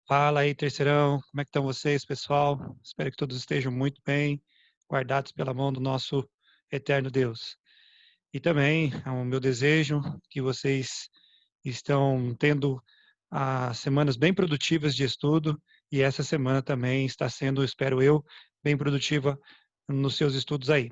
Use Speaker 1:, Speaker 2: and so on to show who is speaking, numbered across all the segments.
Speaker 1: Fala aí, terceirão, como é que estão vocês, pessoal? Espero que todos estejam muito bem, guardados pela mão do nosso eterno Deus. E também é o meu desejo que vocês estão tendo semanas bem produtivas de estudo e essa semana também está sendo, espero eu, bem produtiva nos seus estudos aí.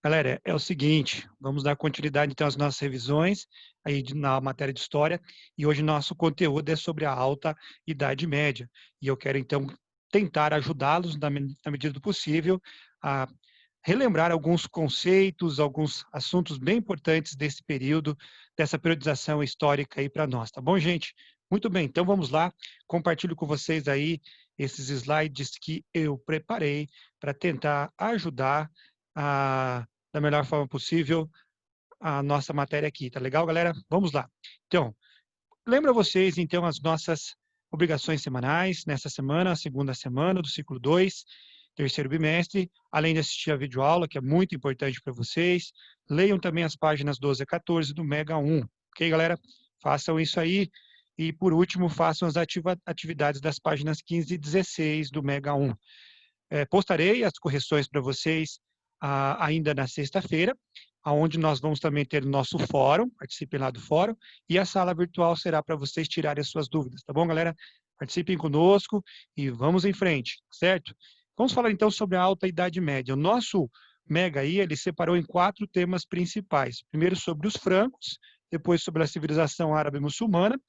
Speaker 1: Galera, é o seguinte, vamos dar continuidade então às nossas revisões aí na matéria de história e hoje nosso conteúdo é sobre a Alta Idade Média e eu quero então tentar ajudá-los na medida do possível a relembrar alguns conceitos, alguns assuntos bem importantes desse período, dessa periodização histórica aí para nós, tá bom, gente? Muito bem, então vamos lá, compartilho com vocês aí esses slides que eu preparei para tentar ajudar a da melhor forma possível a nossa matéria aqui, tá legal, galera? Vamos lá. Então, lembra vocês, então, as nossas obrigações semanais, nessa semana, a segunda semana do ciclo 2, terceiro bimestre, além de assistir a videoaula, que é muito importante para vocês, leiam também as páginas 12 a 14 do Mega 1, ok, galera? Façam isso aí. E, por último, façam as atividades das páginas 15 e 16 do Mega 1. Postarei as correções para vocês ainda na sexta-feira, aonde nós vamos também ter o nosso fórum, participem lá do fórum, e a sala virtual será para vocês tirarem as suas dúvidas, tá bom, galera? Participem conosco e vamos em frente, certo? Vamos falar então sobre a Alta Idade Média. O nosso Mega aí, ele separou em 4 temas principais. Primeiro sobre os francos, depois sobre a civilização árabe muçulmana,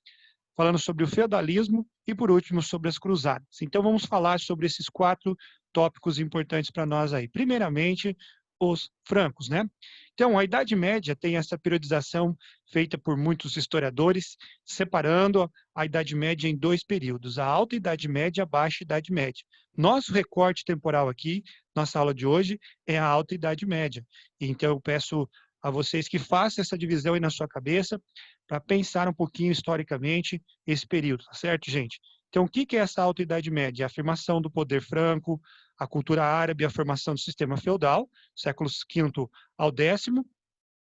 Speaker 1: falando sobre o feudalismo e, por último, sobre as cruzadas. Então, vamos falar sobre esses 4 tópicos importantes para nós aí. Primeiramente, os francos, né? Então, a Idade Média tem essa periodização feita por muitos historiadores, separando a Idade Média em 2 períodos, a Alta Idade Média e a Baixa Idade Média. Nosso recorte temporal aqui, nossa aula de hoje, é a Alta Idade Média. Então, eu peço a vocês que façam essa divisão aí na sua cabeça, para pensar um pouquinho historicamente esse período, tá certo, gente? Então, o que é essa Alta Idade Média? A afirmação do poder franco, a cultura árabe, a formação do sistema feudal, séculos V ao X,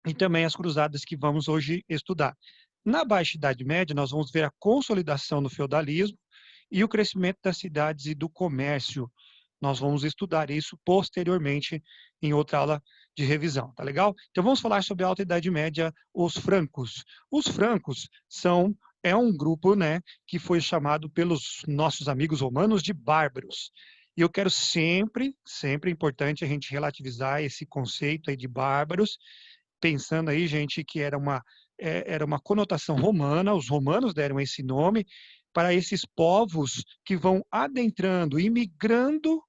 Speaker 1: e também as cruzadas que vamos hoje estudar. Na Baixa Idade Média, nós vamos ver a consolidação do feudalismo e o crescimento das cidades e do comércio. Nós vamos estudar isso posteriormente em outra aula de revisão, tá legal? Então vamos falar sobre a Alta Idade Média, os francos. Os francos é um grupo, né, que foi chamado pelos nossos amigos romanos de bárbaros. E eu quero sempre é importante a gente relativizar esse conceito aí de bárbaros, pensando aí, gente, que era uma conotação romana, os romanos deram esse nome para esses povos que vão adentrando, imigrando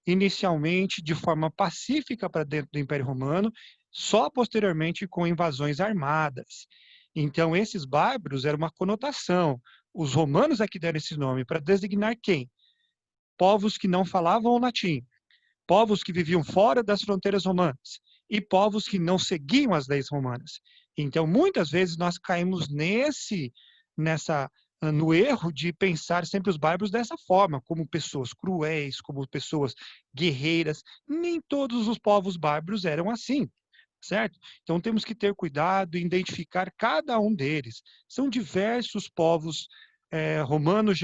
Speaker 1: inicialmente de forma pacífica para dentro do Império Romano, só posteriormente com invasões armadas. Então, esses bárbaros eram uma conotação. Os romanos é que deram esse nome para designar quem? Povos que não falavam o latim, povos que viviam fora das fronteiras romanas e povos que não seguiam as leis romanas. Então, muitas vezes nós caímos nessa no erro de pensar sempre os bárbaros dessa forma, como pessoas cruéis, como pessoas guerreiras. Nem todos os povos bárbaros eram assim, certo? Então temos que ter cuidado e identificar cada um deles. São diversos povos romanos,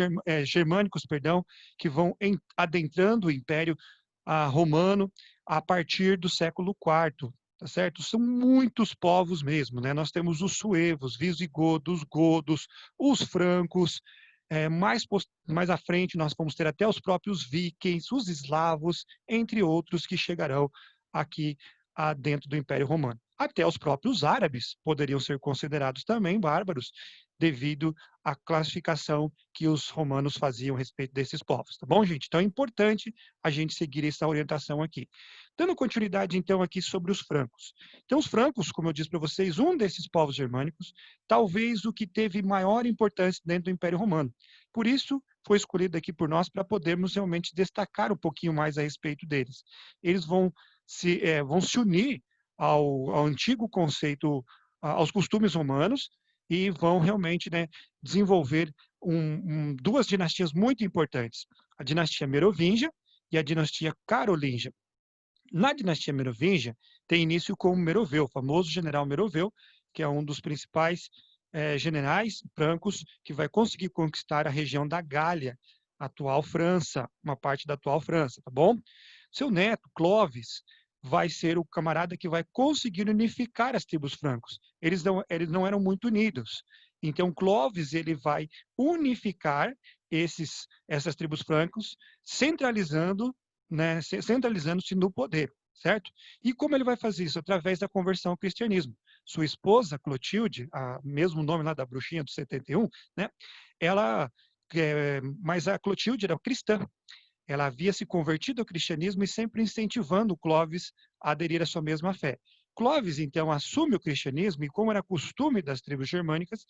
Speaker 1: germânicos, perdão, que vão adentrando o Império romano a partir do século IV, tá certo? São muitos povos mesmo, né? Nós temos os suevos, visigodos, godos, os francos, mais à frente nós vamos ter até os próprios vikings, os eslavos, entre outros que chegarão aqui dentro do Império Romano. Até os próprios árabes poderiam ser considerados também bárbaros, devido à classificação que os romanos faziam a respeito desses povos, tá bom, gente? Então é importante a gente seguir essa orientação aqui. Dando continuidade, então, aqui sobre os francos. Então, os francos, como eu disse para vocês, um desses povos germânicos, talvez o que teve maior importância dentro do Império Romano. Por isso, foi escolhido aqui por nós para podermos realmente destacar um pouquinho mais a respeito deles. Eles vão se unir ao antigo conceito, aos costumes romanos, e vão realmente, né, desenvolver duas dinastias muito importantes, a dinastia Merovingia e a dinastia Carolíngia. Na dinastia Merovingia, tem início com Meroveu, o famoso general Meroveu, que é um dos principais generais francos que vai conseguir conquistar a região da Gália, atual França, uma parte da atual França, tá bom? Seu neto, Clovis, vai ser o camarada que vai conseguir unificar as tribos francos. Eles não eram muito unidos. Então, Clovis ele vai unificar essas tribos francos, centralizando, né, centralizando-se no poder, certo? E como ele vai fazer isso? Através da conversão ao cristianismo. Sua esposa, Clotilde, mesmo nome lá da bruxinha do 71, né? Ela, mas a Clotilde era cristã. Ela havia se convertido ao cristianismo e sempre incentivando Clovis a aderir à sua mesma fé. Clovis, então, assume o cristianismo e, como era costume das tribos germânicas,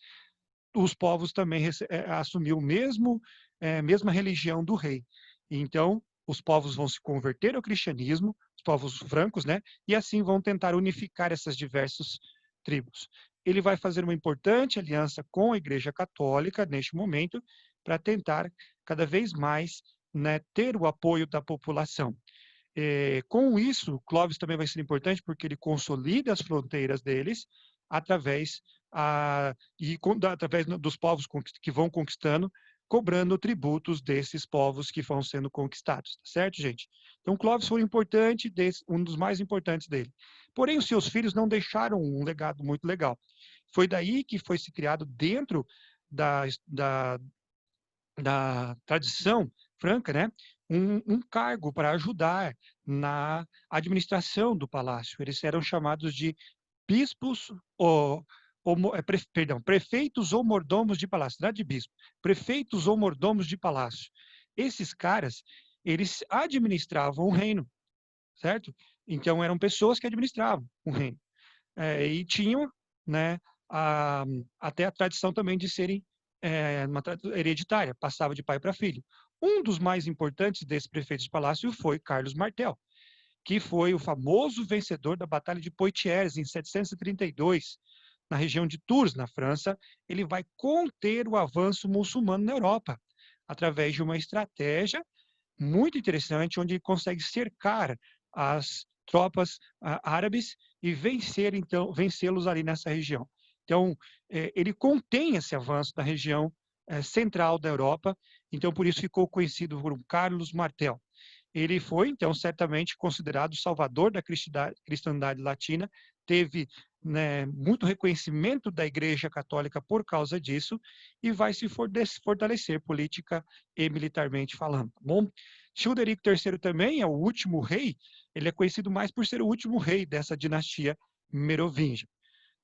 Speaker 1: os povos também assumiu mesma religião do rei. Então, os povos vão se converter ao cristianismo, os povos francos, né? E assim vão tentar unificar essas diversas tribos. Ele vai fazer uma importante aliança com a Igreja Católica neste momento para tentar cada vez mais, né, ter o apoio da população. Com isso, Clovis também vai ser importante porque ele consolida as fronteiras deles através, através dos povos que vão conquistando, cobrando tributos desses povos que vão sendo conquistados, tá certo, gente? Então, Clovis foi importante, um dos mais importantes dele. Porém, os seus filhos não deixaram um legado muito legal. Foi daí que foi se criado dentro da, da, da tradição franca, né, um cargo para ajudar na administração do palácio. Eles eram chamados de bispos prefeitos ou mordomos de palácio, não é de bispo, prefeitos ou mordomos de palácio. Esses caras, eles administravam o reino, certo? Então eram pessoas que administravam o reino. E tinham, né, até a tradição também de serem uma hereditária, passava de pai para filho. Um dos mais importantes desses prefeitos de palácio foi Carlos Martel, que foi o famoso vencedor da Batalha de Poitiers, em 732, na região de Tours, na França. Ele vai conter o avanço muçulmano na Europa, através de uma estratégia muito interessante, onde ele consegue cercar as tropas árabes e vencê-los ali nessa região. Então, ele contém esse avanço da região central da Europa, então por isso ficou conhecido por Carlos Martel. Ele foi, então, certamente considerado o salvador da cristandade latina, teve, né, muito reconhecimento da Igreja Católica por causa disso e vai se fortalecer política e militarmente falando, tá bom? Childerico III também é o último rei, ele é conhecido mais por ser o último rei dessa dinastia merovingia.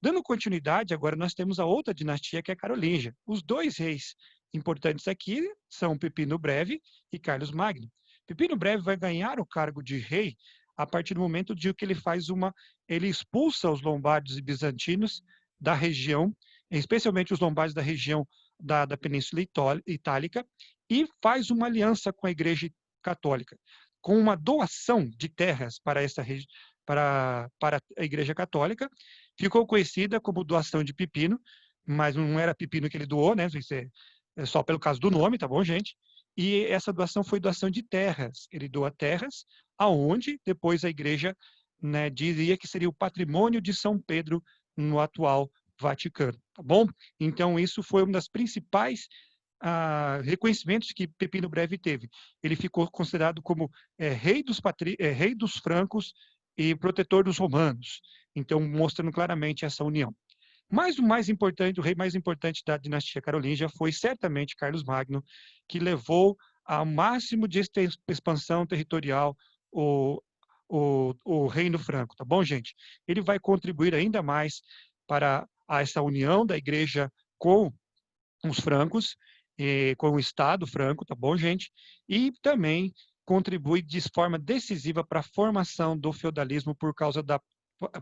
Speaker 1: Dando continuidade, agora nós temos a outra dinastia, que é a Carolíngia. Os dois reis importantes aqui são Pipino Breve e Carlos Magno. Pipino Breve vai ganhar o cargo de rei a partir do momento de que ele expulsa os lombardos e bizantinos da região, especialmente os lombardos da região da Península Itálica, e faz uma aliança com a Igreja Católica, com uma doação de terras para a Igreja Católica. Ficou conhecida como doação de Pipino, mas não era Pipino que ele doou, né? Isso é só pelo caso do nome, tá bom, gente? E essa doação foi doação de terras. Ele doa terras, aonde depois a igreja, né, diria que seria o patrimônio de São Pedro no atual Vaticano, tá bom? Então, isso foi um dos principais reconhecimentos que Pepino Breve teve. Ele ficou considerado como rei dos francos e protetor dos romanos. Então, mostrando claramente essa união. Mas o mais importante, o rei mais importante da dinastia carolíngia foi certamente Carlos Magno, que levou ao máximo de expansão territorial o reino franco, tá bom, gente? Ele vai contribuir ainda mais para essa união da igreja com os francos, com o Estado franco, tá bom, gente? E também contribui de forma decisiva para a formação do feudalismo por causa da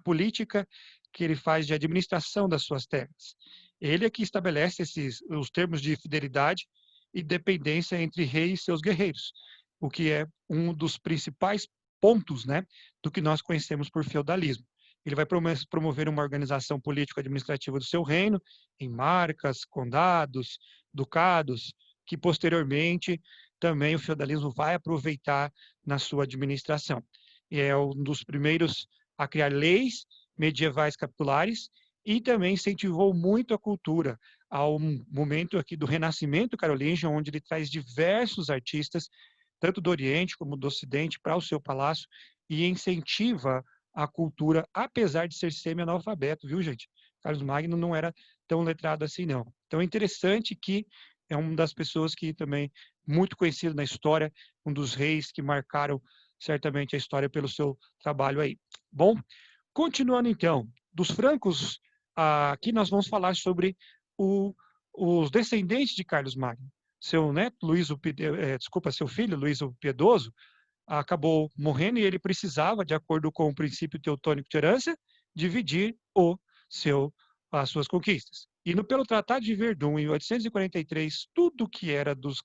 Speaker 1: política que ele faz de administração das suas terras. Ele é que estabelece os termos de fidelidade e dependência entre rei e seus guerreiros, o que é um dos principais pontos, né, do que nós conhecemos por feudalismo. Ele vai promover uma organização político-administrativa do seu reino, em marcas, condados, ducados, que posteriormente também o feudalismo vai aproveitar na sua administração. E é um dos primeiros a criar leis medievais capitulares e também incentivou muito a cultura, ao momento aqui do Renascimento carolíngio, onde ele traz diversos artistas, tanto do Oriente como do Ocidente, para o seu palácio e incentiva a cultura, apesar de ser semi-analfabeto, viu, gente? Carlos Magno não era tão letrado assim, não. Então é interessante que é uma das pessoas que também muito conhecido na história, um dos reis que marcaram certamente a história pelo seu trabalho aí. Bom, continuando então, dos francos, aqui nós vamos falar sobre os descendentes de Carlos Magno. Seu neto, seu filho, Luís o Piedoso, acabou morrendo e ele precisava, de acordo com o princípio teutônico de herança, dividir as suas conquistas. E pelo Tratado de Verdun, em 843, tudo que era dos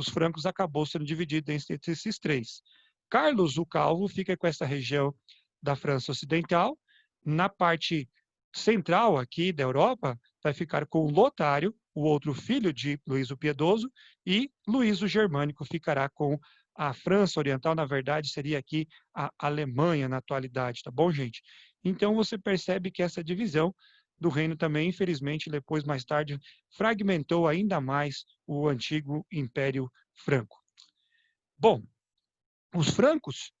Speaker 1: francos acabou sendo dividido entre esses três. Carlos o Calvo fica com essa região da França Ocidental. Na parte central aqui da Europa, vai ficar com Lotário, o outro filho de Luís o Piedoso, e Luís o Germânico ficará com a França Oriental, na verdade, seria aqui a Alemanha na atualidade, tá bom, gente? Então, você percebe que essa divisão do reino também, infelizmente, depois, mais tarde, fragmentou ainda mais o antigo Império Franco. Bom, os francos,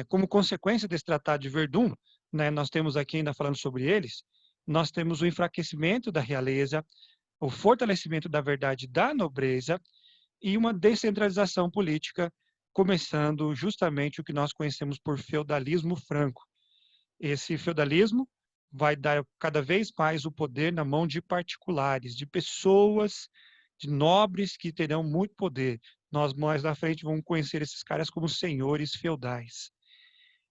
Speaker 1: como consequência desse Tratado de Verdun, né, nós temos aqui ainda falando sobre eles, nós temos o enfraquecimento da realeza, o fortalecimento da verdade da nobreza e uma descentralização política, começando justamente o que nós conhecemos por feudalismo franco. Esse feudalismo vai dar cada vez mais o poder na mão de particulares, de pessoas, de nobres que terão muito poder. Nós mais na frente vamos conhecer esses caras como senhores feudais,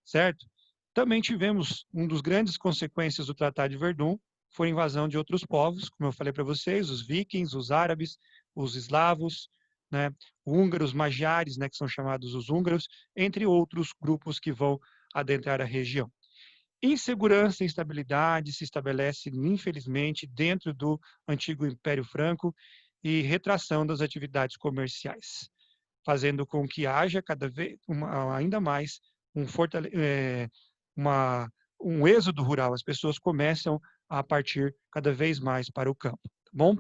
Speaker 1: certo? Também tivemos um dos grandes consequências do Tratado de Verdun, foi a invasão de outros povos, como eu falei para vocês, os vikings, os árabes, os eslavos, né, húngaros, magiares, né, que são chamados os húngaros, entre outros grupos que vão adentrar a região. Insegurança e instabilidade se estabelece, infelizmente, dentro do antigo Império Franco e retração das atividades comerciais, fazendo com que haja cada vez ainda mais um êxodo rural. As pessoas começam a partir cada vez mais para o campo, tá bom?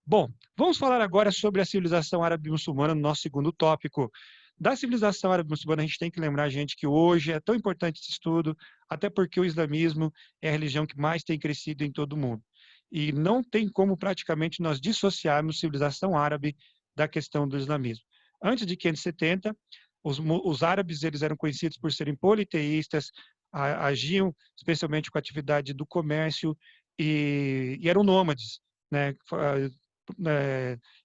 Speaker 1: Bom, vamos falar agora sobre a civilização árabe-muçulmana no nosso segundo tópico. Da civilização árabe-muçulmana, a gente tem que lembrar, gente, que hoje é tão importante esse estudo, até porque o islamismo é a religião que mais tem crescido em todo o mundo. E não tem como praticamente nós dissociarmos civilização árabe da questão do islamismo. Antes de 570, os árabes eles eram conhecidos por serem politeístas, agiam especialmente com a atividade do comércio e eram nômades, né?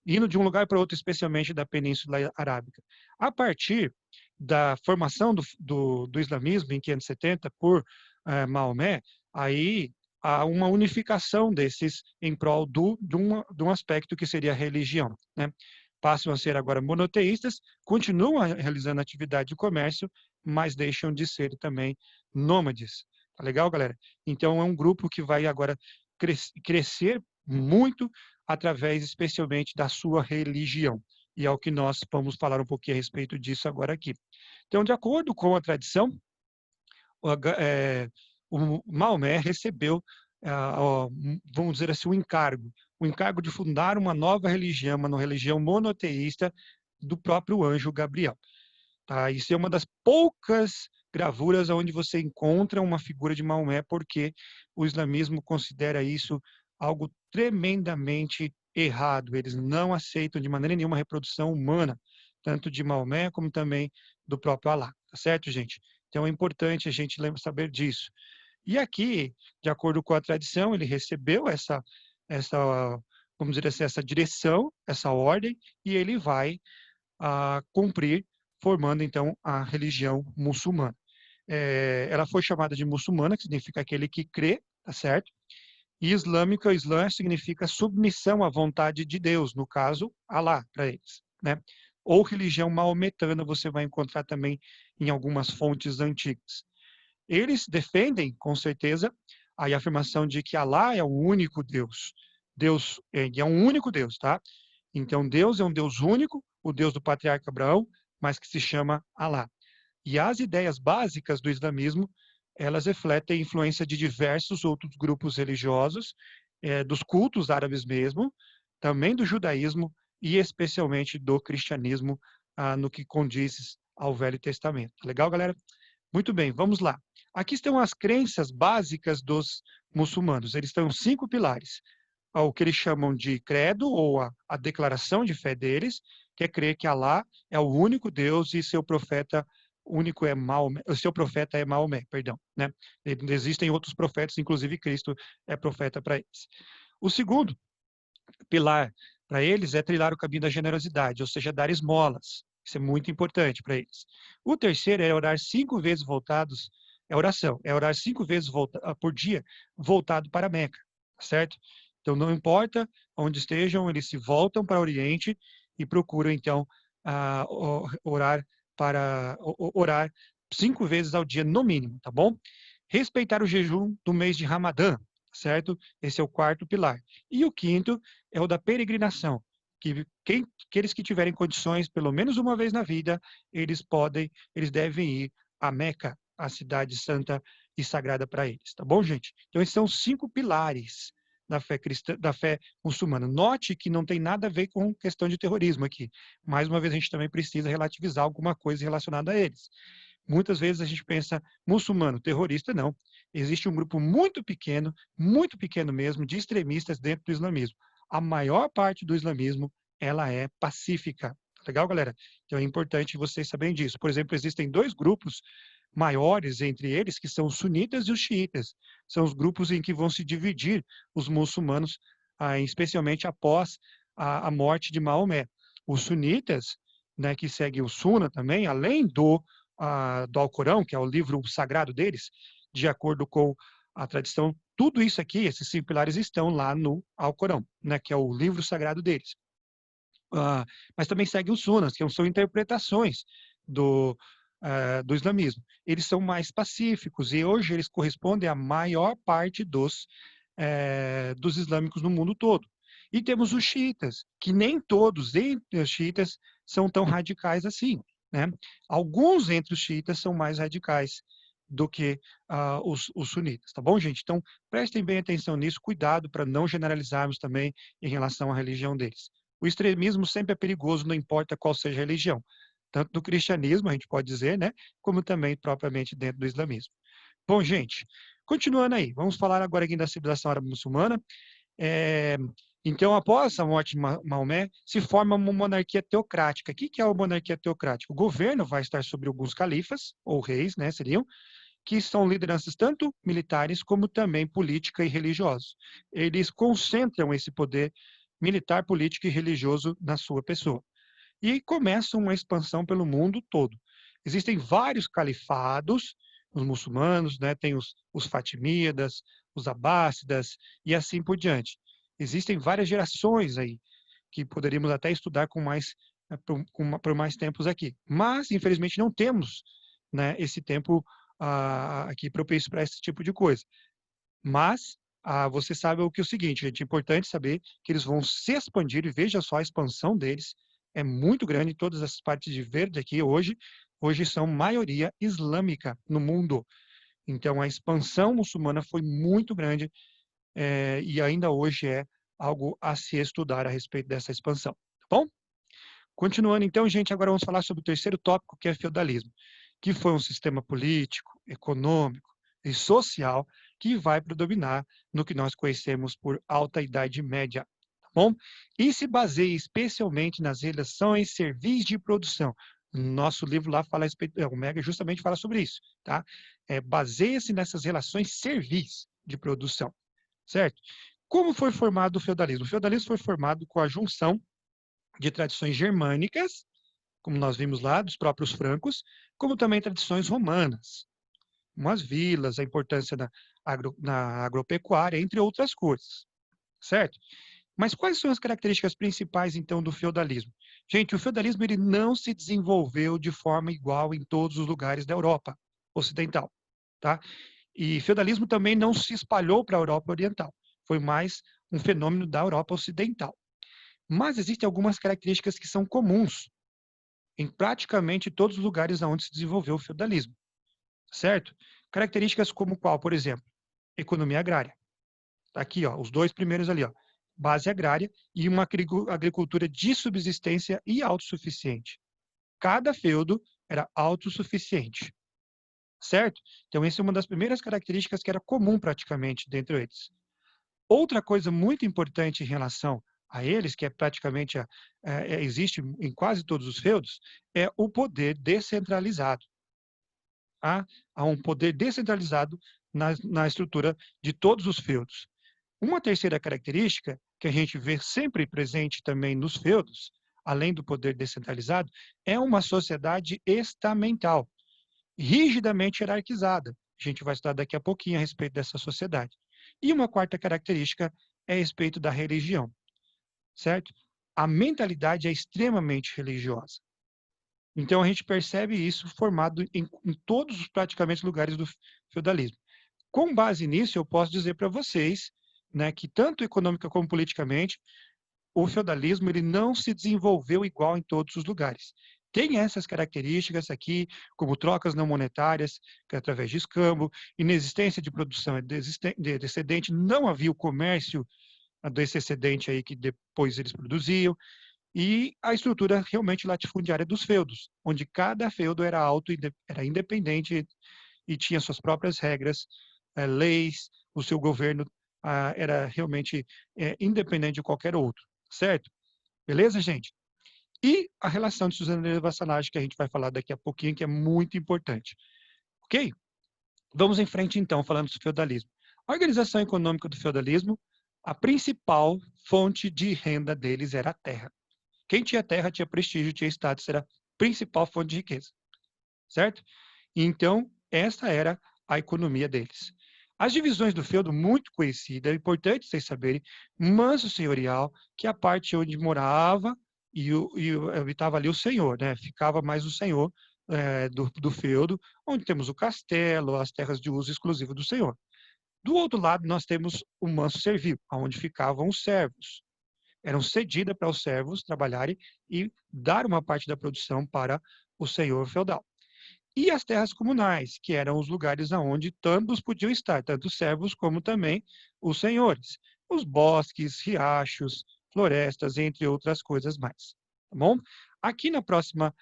Speaker 1: Indo de um lugar para outro, especialmente da Península Arábica. A partir da formação do islamismo em 570 por Maomé, aí há uma unificação desses em prol de um aspecto que seria a religião, né? Passam a ser agora monoteístas, continuam realizando atividade de comércio, mas deixam de ser também nômades. Tá legal, galera? Então é um grupo que vai agora crescer muito através especialmente da sua religião. E é o que nós vamos falar um pouquinho a respeito disso agora aqui. Então, de acordo com a tradição, o Maomé recebeu, vamos dizer assim, o encargo de fundar uma nova religião, uma religião monoteísta do próprio anjo Gabriel. Tá? Isso é uma das poucas gravuras onde você encontra uma figura de Maomé, porque o islamismo considera isso algo tremendamente errado. Eles não aceitam de maneira nenhuma a reprodução humana, tanto de Maomé como também do próprio Alá. Tá certo, gente? Então é importante a gente saber disso. E aqui, de acordo com a tradição, ele recebeu vamos dizer assim, essa direção, essa ordem, e ele vai cumprir, formando então a religião muçulmana. Ela foi chamada de muçulmana, que significa aquele que crê, tá certo? E islâmica, o Islã significa submissão à vontade de Deus, no caso, Alá, para eles, né? Ou religião maometana, você vai encontrar também em algumas fontes antigas. Eles defendem, com certeza, a afirmação de que Alá é o único Deus. Deus é um único Deus, tá? Então, Deus é um Deus único, o Deus do patriarca Abraão, mas que se chama Alá. E as ideias básicas do islamismo, elas refletem a influência de diversos outros grupos religiosos dos cultos árabes mesmo, também do judaísmo e especialmente do cristianismo, no que condiz ao Velho Testamento. Legal, galera? Muito bem, vamos lá. Aqui estão as crenças básicas dos muçulmanos. Eles têm 5 pilares. O que eles chamam de credo, ou a declaração de fé deles, que é crer que Alá é o único Deus e seu profeta único é Maomé, o seu profeta é Maomé, perdão, né? Existem outros profetas, inclusive Cristo é profeta para eles. O segundo pilar para eles é trilhar o caminho da generosidade, ou seja, dar esmolas. Isso é muito importante para eles. O terceiro é orar 5 vezes voltados, é oração, é orar 5 vezes por dia voltado para Meca, certo? Então, não importa onde estejam, eles se voltam para o Oriente e procuram, então, orar orar 5 vezes ao dia, no mínimo, tá bom? Respeitar o jejum do mês de Ramadã, certo? Esse é o quarto pilar. E o quinto é o da peregrinação, que aqueles que tiverem condições, pelo menos uma vez na vida, eles devem ir a Meca, a cidade santa e sagrada para eles, tá bom, gente? Então, esses são 5 pilares da fé cristã, da fé muçulmana. Note que não tem nada a ver com questão de terrorismo aqui. Mais uma vez, a gente também precisa relativizar alguma coisa relacionada a eles. Muitas vezes a gente pensa muçulmano, terrorista, não. Existe um grupo muito pequeno mesmo, de extremistas dentro do islamismo. A maior parte do islamismo, ela é pacífica. Legal, galera? Então é importante vocês saberem disso. Por exemplo, existem 2 grupos maiores entre eles, que são os sunitas e os xiitas. São os grupos em que vão se dividir os muçulmanos, especialmente após a morte de Maomé. Os sunitas, né, que seguem o Sunna também, além do Alcorão, que é o livro sagrado deles, de acordo com a tradição, tudo isso aqui, esses 5 pilares estão lá no Alcorão, né, que é o livro sagrado deles. Mas também segue os sunas, que são interpretações do islamismo. Eles são mais pacíficos e hoje eles correspondem à maior parte dos islâmicos no mundo todo. E temos os xiitas, que nem todos entre os xiitas são tão radicais assim, né? Alguns entre os xiitas são mais radicais do que os sunitas, tá bom, gente? Então, prestem bem atenção nisso, cuidado para não generalizarmos também em relação à religião deles. O extremismo sempre é perigoso, não importa qual seja a religião. Tanto do cristianismo, a gente pode dizer, né? Como também propriamente dentro do islamismo. Bom, gente, continuando aí, vamos falar agora aqui da civilização árabe muçulmana. É, então, após a morte de Maomé, se forma uma monarquia teocrática. O que é a monarquia teocrática? O governo vai estar sobre alguns califas, ou reis, né, seriam, que são lideranças tanto militares como também política e religiosos. Eles concentram esse poder militar, político e religioso na sua pessoa. E começa uma expansão pelo mundo todo. Existem vários califados, os muçulmanos, né? Tem os fatimídas, os abássidas e assim por diante. Existem várias gerações aí que poderíamos até estudar por mais tempos aqui. Mas, infelizmente, não temos, né, esse tempo aqui propício para esse tipo de coisa. Mas você sabe o que é o seguinte, gente, é importante saber que eles vão se expandir e veja só a expansão deles, é muito grande, todas essas partes de verde aqui hoje são maioria islâmica no mundo. Então a expansão muçulmana foi muito grande e ainda hoje é algo a se estudar a respeito dessa expansão, tá bom? Continuando então, gente, agora vamos falar sobre o terceiro tópico, que é feudalismo, que foi um sistema político, econômico e social que vai predominar no que nós conhecemos por Alta Idade Média, tá bom? E se baseia especialmente nas relações servis de produção. Nosso livro lá fala, o Mega justamente fala sobre isso, tá? Baseia-se nessas relações servis de produção, certo? Como foi formado o feudalismo? O feudalismo foi formado com a junção de tradições germânicas, como nós vimos lá, dos próprios francos, como também tradições romanas, como as vilas, a importância na agropecuária, entre outras coisas, certo? Mas quais são as características principais, então, do feudalismo? Gente, o feudalismo ele não se desenvolveu de forma igual em todos os lugares da Europa ocidental, tá? E feudalismo também não se espalhou para a Europa Oriental. Foi mais um fenômeno da Europa Ocidental. Mas existem algumas características que são comuns em praticamente todos os lugares onde se desenvolveu o feudalismo, certo? Características como qual, por exemplo? Economia agrária. Tá aqui, ó, os dois primeiros ali, ó, base agrária e uma agricultura de subsistência e autossuficiente. Cada feudo era autossuficiente, certo? Então, essa é uma das primeiras características que era comum praticamente dentro deles. Outra coisa muito importante em relação a eles, que é praticamente existe em quase todos os feudos, é o poder descentralizado. Há um poder descentralizado na estrutura de todos os feudos. Uma terceira característica, que a gente vê sempre presente também nos feudos, além do poder descentralizado, é uma sociedade estamental, rigidamente hierarquizada. A gente vai estudar daqui a pouquinho a respeito dessa sociedade. E uma quarta característica é a respeito da religião, certo? A mentalidade é extremamente religiosa. Então, a gente percebe isso formado em todos os praticamente lugares do feudalismo. Com base nisso, eu posso dizer para vocês, né, que tanto econômica como politicamente, o feudalismo ele não se desenvolveu igual em todos os lugares. Tem essas características aqui, como trocas não monetárias, que é através de escambo, inexistência de produção de excedente, não havia o comércio desse excedente aí que depois eles produziam, e a estrutura realmente latifundiária dos feudos, onde cada feudo era era independente e tinha suas próprias regras, leis, o seu governo era realmente independente de qualquer outro, certo? Beleza, gente? E a relação de suzerania e vassalagem, que a gente vai falar daqui a pouquinho, que é muito importante. Ok? Vamos em frente, então, falando do feudalismo. A organização econômica do feudalismo, a principal fonte de renda deles era a terra. Quem tinha terra tinha prestígio, tinha status, era a principal fonte de riqueza, certo? Então, essa era a economia deles. As divisões do feudo, muito conhecida, é importante vocês saberem, manso senhorial, que é a parte onde morava e habitava ali o senhor, né? Ficava mais o senhor do feudo, onde temos o castelo, as terras de uso exclusivo do senhor. Do outro lado, nós temos o manso servil, onde ficavam os servos. Eram cedidas para os servos trabalharem e dar uma parte da produção para o senhor feudal. E as terras comunais, que eram os lugares onde ambos podiam estar, tanto os servos como também os senhores. Os bosques, riachos, florestas, entre outras coisas mais. Tá bom? Aqui na próxima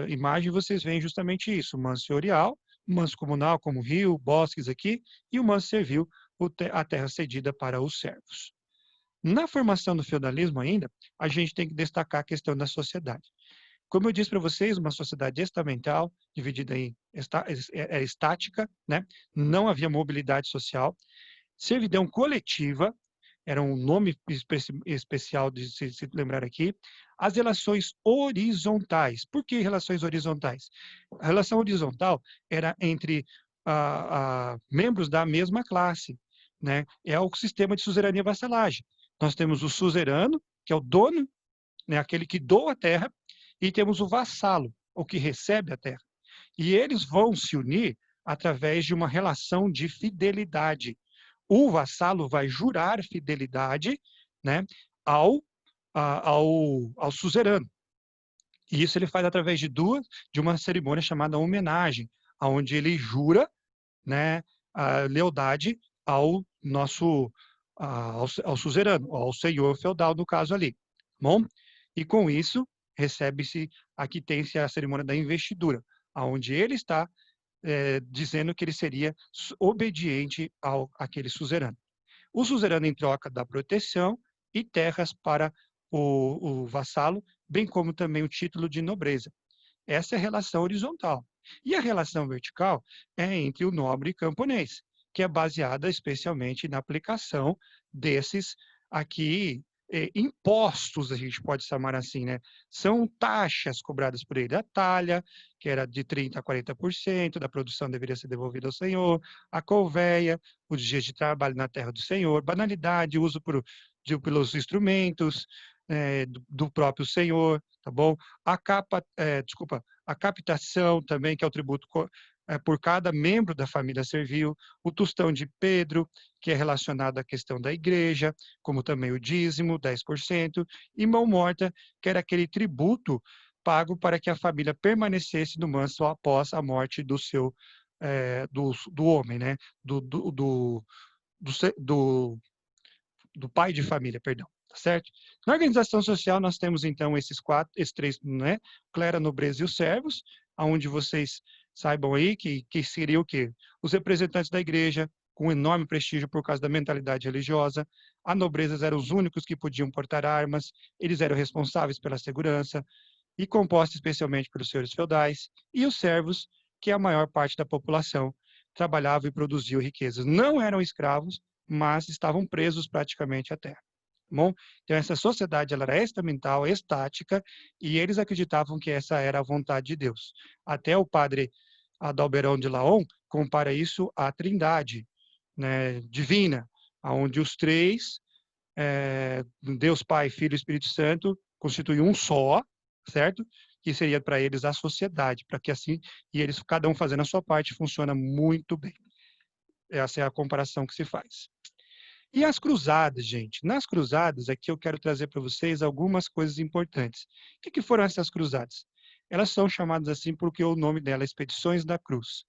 Speaker 1: imagem vocês veem justamente isso, o manso senhorial, o manso comunal, como rio, bosques aqui, e o manso servil, a terra cedida para os servos. Na formação do feudalismo ainda, a gente tem que destacar a questão da sociedade. Como eu disse para vocês, uma sociedade estamental, dividida em estática, né? Não havia mobilidade social. Servidão coletiva, era um nome especial de se lembrar aqui. As relações horizontais. Por que relações horizontais? A relação horizontal era entre membros da mesma classe, né? É o sistema de suzerania e vassalagem. Nós temos o suzerano, que é o dono, né? Aquele que doa a terra, e temos o vassalo, o que recebe a terra. E eles vão se unir através de uma relação de fidelidade. O vassalo vai jurar fidelidade, né, ao suzerano. E isso ele faz através de uma cerimônia chamada homenagem, onde ele jura, né, a lealdade ao nosso ao suzerano, ao senhor feudal, no caso ali. Bom? E com isso, recebe-se, aqui tem-se a cerimônia da investidura, onde ele está dizendo que ele seria obediente àquele suzerano. O suzerano em troca da proteção e terras para o vassalo, bem como também o título de nobreza. Essa é a relação horizontal. E a relação vertical é entre o nobre e camponês, que é baseada especialmente na aplicação desses aqui impostos, a gente pode chamar assim, né? São taxas cobradas por ele. A talha, que era de 30% a 40% da produção deveria ser devolvida ao senhor, a colveia, os dias de trabalho na terra do senhor, banalidade, uso pelos instrumentos do próprio senhor, tá bom? A captação também, que é o tributo por cada membro da família servil, o tostão de Pedro, que é relacionado à questão da igreja, como também o dízimo, 10%, e mão morta, que era aquele tributo pago para que a família permanecesse no manso após a morte do homem, né? do do pai de família, perdão, tá certo? Na organização social nós temos então esses três, né? Clera, nobreza e os servos, aonde vocês saibam aí que seria o quê? Os representantes da igreja, com enorme prestígio por causa da mentalidade religiosa. A nobreza eram os únicos que podiam portar armas, eles eram responsáveis pela segurança, e composta especialmente pelos senhores feudais, e os servos, que a maior parte da população trabalhava e produziu riquezas. Não eram escravos, mas estavam presos praticamente à terra. Bom, então essa sociedade ela era estamental, estática, e eles acreditavam que essa era a vontade de Deus. Até o padre Adalberão de Laon compara isso à trindade, né, divina, onde os três, Deus Pai, Filho e Espírito Santo, constituem um só, certo? Que seria para eles a sociedade, para que assim, e eles, cada um fazendo a sua parte, funciona muito bem. Essa é a comparação que se faz. E as cruzadas, gente? Nas cruzadas, aqui eu quero trazer para vocês algumas coisas importantes. O que foram essas cruzadas? Elas são chamadas assim porque o nome delas é Expedições da Cruz.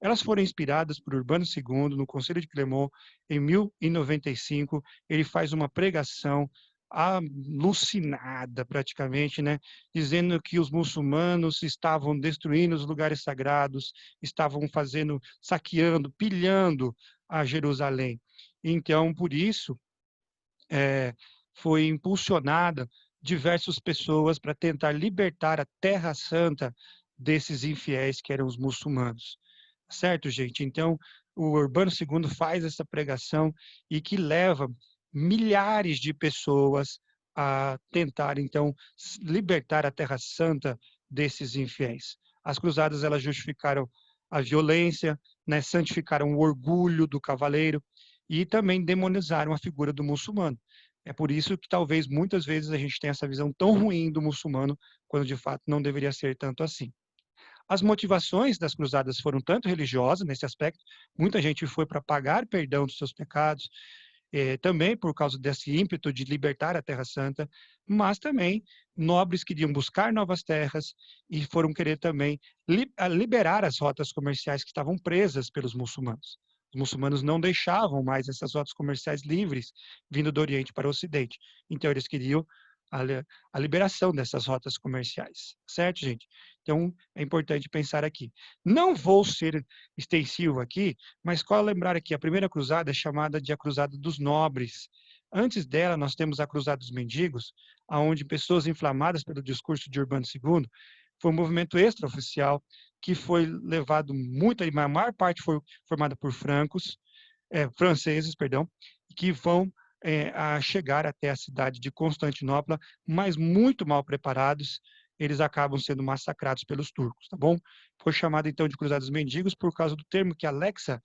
Speaker 1: Elas foram inspiradas por Urbano II, no Conselho de Clermont, em 1095. Ele faz uma pregação alucinada, praticamente, né? Dizendo que os muçulmanos estavam destruindo os lugares sagrados, estavam saqueando, pilhando a Jerusalém. Então, por isso, foi impulsionada diversas pessoas para tentar libertar a Terra Santa desses infiéis que eram os muçulmanos. Certo, gente? Então, o Urbano II faz essa pregação e que leva milhares de pessoas a tentar, então, libertar a Terra Santa desses infiéis. As cruzadas, elas justificaram a violência, né, santificaram o orgulho do cavaleiro e também demonizaram a figura do muçulmano. É por isso que talvez muitas vezes a gente tenha essa visão tão ruim do muçulmano, quando de fato não deveria ser tanto assim. As motivações das cruzadas foram tanto religiosas, nesse aspecto, muita gente foi para pagar perdão dos seus pecados, também por causa desse ímpeto de libertar a Terra Santa, mas também nobres queriam buscar novas terras e foram querer também liberar as rotas comerciais que estavam presas pelos muçulmanos. Os muçulmanos não deixavam mais essas rotas comerciais livres vindo do Oriente para o Ocidente. Então, eles queriam a liberação dessas rotas comerciais, certo, gente? Então, é importante pensar aqui. Não vou ser extensivo aqui, mas qual lembrar aqui? A primeira cruzada é chamada de a Cruzada dos Nobres. Antes dela, nós temos a Cruzada dos Mendigos, onde pessoas inflamadas pelo discurso de Urbano II, foi um movimento extraoficial que foi levado muito, a maior parte foi formada por franceses, perdão, que vão a chegar até a cidade de Constantinopla, mas muito mal preparados, eles acabam sendo massacrados pelos turcos, tá bom? Foi chamada então de Cruzados Mendigos por causa do termo que Alexa,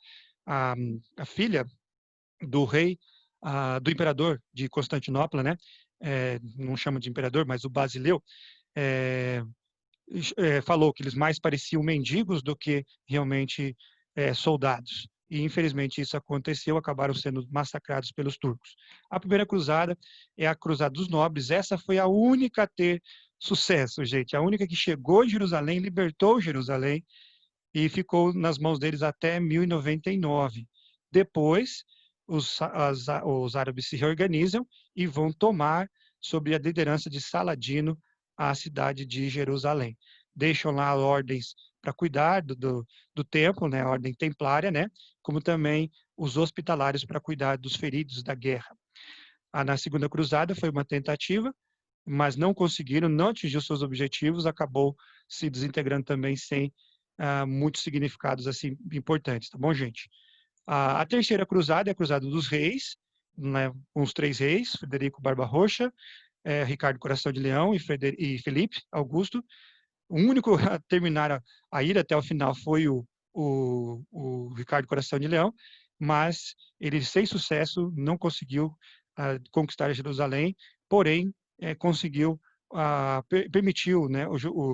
Speaker 1: a filha do rei, do imperador de Constantinopla, né? Não chama de imperador, mas o Basileu, falou que eles mais pareciam mendigos do que realmente soldados. E, infelizmente, isso aconteceu, acabaram sendo massacrados pelos turcos. A primeira cruzada é a Cruzada dos Nobres. Essa foi a única a ter sucesso, gente. A única que chegou em Jerusalém, libertou Jerusalém e ficou nas mãos deles até 1099. Depois, os árabes se reorganizam e vão tomar, sob a liderança de Saladino, a cidade de Jerusalém. Deixam lá ordens para cuidar do templo, né, a ordem templária, né, como também os hospitalários para cuidar dos feridos da guerra. Na Segunda Cruzada foi uma tentativa, mas não conseguiram, não atingiu seus objetivos, acabou se desintegrando também sem muitos significados assim importantes, tá bom, gente? A terceira cruzada é a Cruzada dos Reis, né, com os três reis, Frederico Barba-Roxa, Ricardo Coração de Leão e Felipe Augusto. O único a terminar a ir até o final foi o Ricardo Coração de Leão, mas ele, sem sucesso, não conseguiu conquistar Jerusalém, porém, conseguiu, permitiu, né,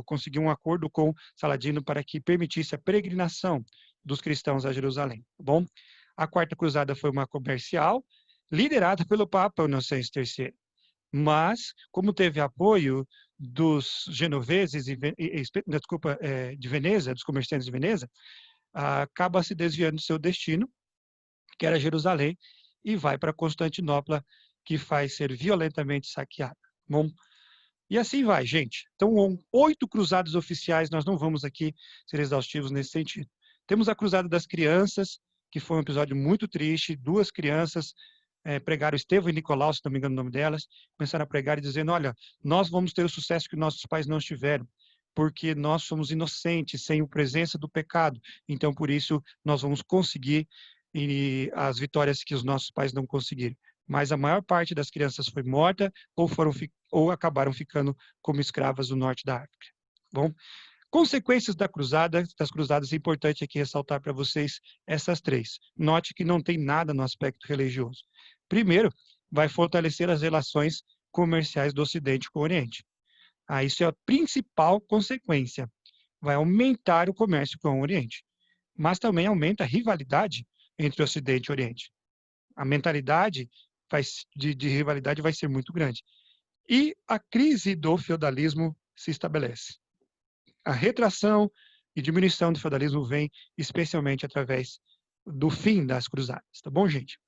Speaker 1: conseguiu um acordo com Saladino para que permitisse a peregrinação dos cristãos a Jerusalém. Tá bom? A Quarta Cruzada foi uma comercial, liderada pelo Papa Inocêncio III. Mas, como teve apoio dos genoveses de Veneza, dos comerciantes de Veneza, acaba se desviando do seu destino, que era Jerusalém, e vai para Constantinopla que faz ser violentamente saqueada. Bom, e assim vai, gente. Então, 8 cruzadas oficiais, nós não vamos aqui ser exaustivos nesse sentido. Temos a Cruzada das Crianças, que foi um episódio muito triste. 2 crianças pregaram, Estevão e Nicolau, se não me engano o nome delas, começaram a pregar e dizendo, olha, nós vamos ter o sucesso que nossos pais não tiveram, porque nós somos inocentes, sem a presença do pecado. Então, por isso, nós vamos conseguir as vitórias que os nossos pais não conseguiram. Mas a maior parte das crianças foi morta ou acabaram ficando como escravas do norte da África. Bom, consequências das cruzadas, é importante aqui ressaltar para vocês essas 3. Note que não tem nada no aspecto religioso. Primeiro, vai fortalecer as relações comerciais do Ocidente com o Oriente. Isso é a principal consequência. Vai aumentar o comércio com o Oriente. Mas também aumenta a rivalidade entre o Ocidente e o Oriente. A mentalidade de rivalidade vai ser muito grande. E a crise do feudalismo se estabelece. A retração e diminuição do feudalismo vem especialmente através do fim das cruzadas, tá bom, gente?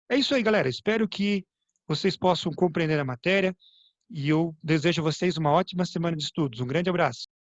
Speaker 1: É isso aí, galera. Espero que vocês possam compreender a matéria e eu desejo a vocês uma ótima semana de estudos. Um grande abraço.